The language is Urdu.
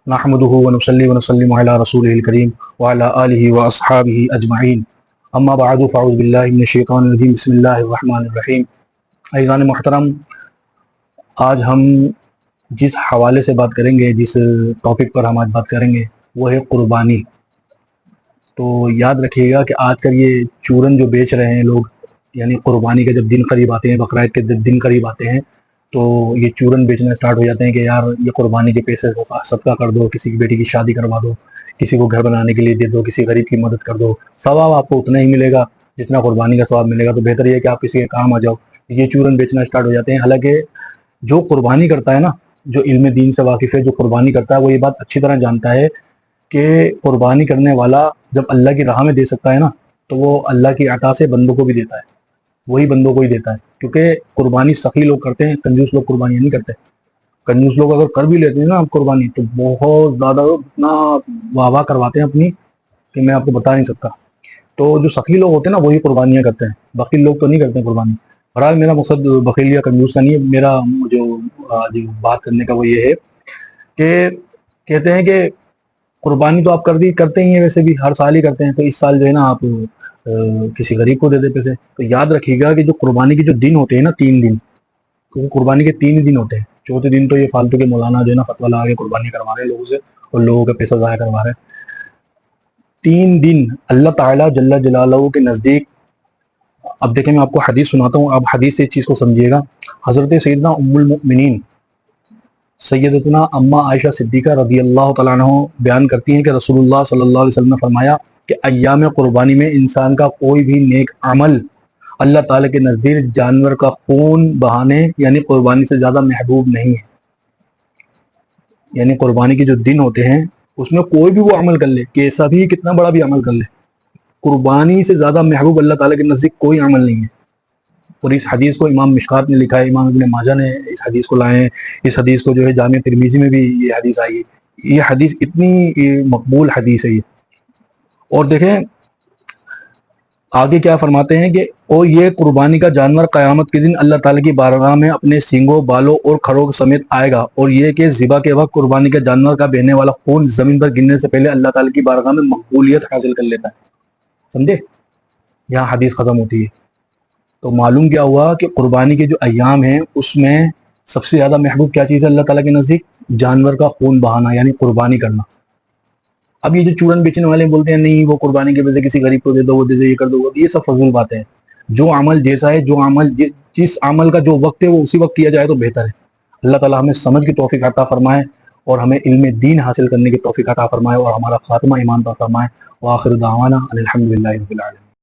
نحمده ونصلي ونسلم على رسوله الكريم وعلى آله وأصحابه أجمعين اما بعد فاعوذ بالله من الشیطان الرجیم بسم اللہ الرحمن الرحیم۔ عزیزان محترم، آج ہم جس حوالے سے بات کریں گے، جس ٹاپک پر ہم آج بات کریں گے وہ ہے قربانی۔ تو یاد رکھیے گا کہ آج کل یہ چورن جو بیچ رہے ہیں لوگ، یعنی قربانی کے جب دن قریب آتے ہیں، بقرعید کے جب دن قریب آتے ہیں تو یہ چورن بیچنا سٹارٹ ہو جاتے ہیں کہ یار یہ قربانی کے پیسے صدقہ کر دو، کسی کی بیٹی کی شادی کروا دو، کسی کو گھر بنانے کے لیے دے دو، کسی غریب کی مدد کر دو، ثواب آپ کو اتنا ہی ملے گا جتنا قربانی کا ثواب ملے گا۔ تو بہتر یہ ہے کہ آپ کسی کے کام آ جاؤ۔ یہ چورن بیچنا سٹارٹ ہو جاتے ہیں۔ حالانکہ جو قربانی کرتا ہے نا، جو علم دین سے واقف ہے، جو قربانی کرتا ہے، وہ یہ بات اچھی طرح جانتا ہے کہ قربانی کرنے والا جب اللہ کی راہ میں دے سکتا ہے نا، تو وہ اللہ کی عطا سے بندوں کو بھی دیتا ہے، وہی بندوں کو ہی دیتا ہے۔ کیونکہ قربانی سخی لوگ کرتے ہیں، کنجوس لوگ قربانی نہیں کرتے۔ کنجوس لوگ اگر کر بھی لیتے ہیں نا قربانی، تو بہت زیادہ اتنا واہ واہ کرواتے ہیں اپنی کہ میں آپ کو بتا نہیں سکتا۔ تو جو سخی لوگ ہوتے ہیں نا وہی قربانیاں کرتے ہیں، بخیل لوگ تو نہیں کرتے قربانی۔ بہرحال میرا مقصد بخیل یا کنجوس کا نہیں ہے، میرا جو بات کرنے کا وہ یہ ہے کہ کہتے ہیں کہ قربانی تو آپ کرتے ہی ہیں، ویسے بھی ہر سال ہی کرتے ہیں، تو اس سال جو ہے نا آپ کسی غریب کو دے دے پیسے۔ تو یاد رکھیے گا کہ جو قربانی کے جو دن ہوتے ہیں نا، 3 دن، کیونکہ قربانی کے 3 دن ہوتے ہیں۔ چوتھے دن تو یہ فالتو کے مولانا جو ہے نا فتویٰ لگا کے قربانی کروا رہے ہیں لوگوں سے، اور لوگوں کا پیسہ ضائع کروا رہے ہیں۔ 3 دن اللہ تعالیٰ جل جلالہ کے نزدیک، اب دیکھیں میں آپ کو حدیث سناتا ہوں، آپ حدیث سے اس چیز کو سمجھیے گا۔ حضرت سیدنا ام المؤمنین سیدتنا اما عائشہ صدیقہ رضی اللہ تعالیٰ عنہ بیان کرتی ہیں کہ رسول اللہ صلی اللہ علیہ وسلم نے فرمایا کہ ایام قربانی میں انسان کا کوئی بھی نیک عمل اللہ تعالیٰ کے نزدیک جانور کا خون بہانے یعنی قربانی سے زیادہ محبوب نہیں ہے۔ یعنی قربانی کے جو دن ہوتے ہیں اس میں کوئی بھی وہ عمل کر لے، کیسا بھی کتنا بڑا بھی عمل کر لے، قربانی سے زیادہ محبوب اللہ تعالیٰ کے نزدیک کوئی عمل نہیں ہے۔ اور اس حدیث کو امام مشکات نے لکھا ہے، امام ابن ماجہ نے اس حدیث کو لائے ہیں۔ اس حدیث کو جو ہے جامع ترمذی میں بھی یہ حدیث آئی ہے۔ یہ حدیث اتنی مقبول حدیث ہے یہ۔ اور دیکھیں آگے کیا فرماتے ہیں کہ اور یہ قربانی کا جانور قیامت کے دن اللہ تعالیٰ کی بارگاہ میں اپنے سینگوں، بالوں اور کھروں سمیت آئے گا، اور یہ کہ ذبح کے وقت قربانی کے جانور کا بہنے والا خون زمین پر گرنے سے پہلے اللہ تعالیٰ کی بارگاہ میں مقبولیت حاصل کر لیتا ہے۔ سمجھے؟ یہاں حدیث ختم ہوتی ہے۔ تو معلوم کیا ہوا کہ قربانی کے جو ایام ہیں اس میں سب سے زیادہ محبوب کیا چیز ہے اللہ تعالیٰ کے نزدیک؟ جانور کا خون بہانا، یعنی قربانی کرنا۔ اب یہ جو چورن بیچنے والے بولتے ہیں نہیں وہ قربانی کے وجہ کسی غریب کو دے دو، وہ دے دے، یہ کر دو، یہ سب فضول باتیں ہیں۔ جو عمل جیسا ہے، جو عمل جس عمل کا جو وقت ہے وہ اسی وقت کیا جائے تو بہتر ہے۔ اللہ تعالیٰ ہمیں سمجھ کی توفیق عطا فرمائے، اور ہمیں علم دین حاصل کرنے کی توفیق عطا فرمائے، اور ہمارا خاتمہ ایمان پر فرمائے۔ وآخر دعوانا ان الحمد للہ رب العالمین۔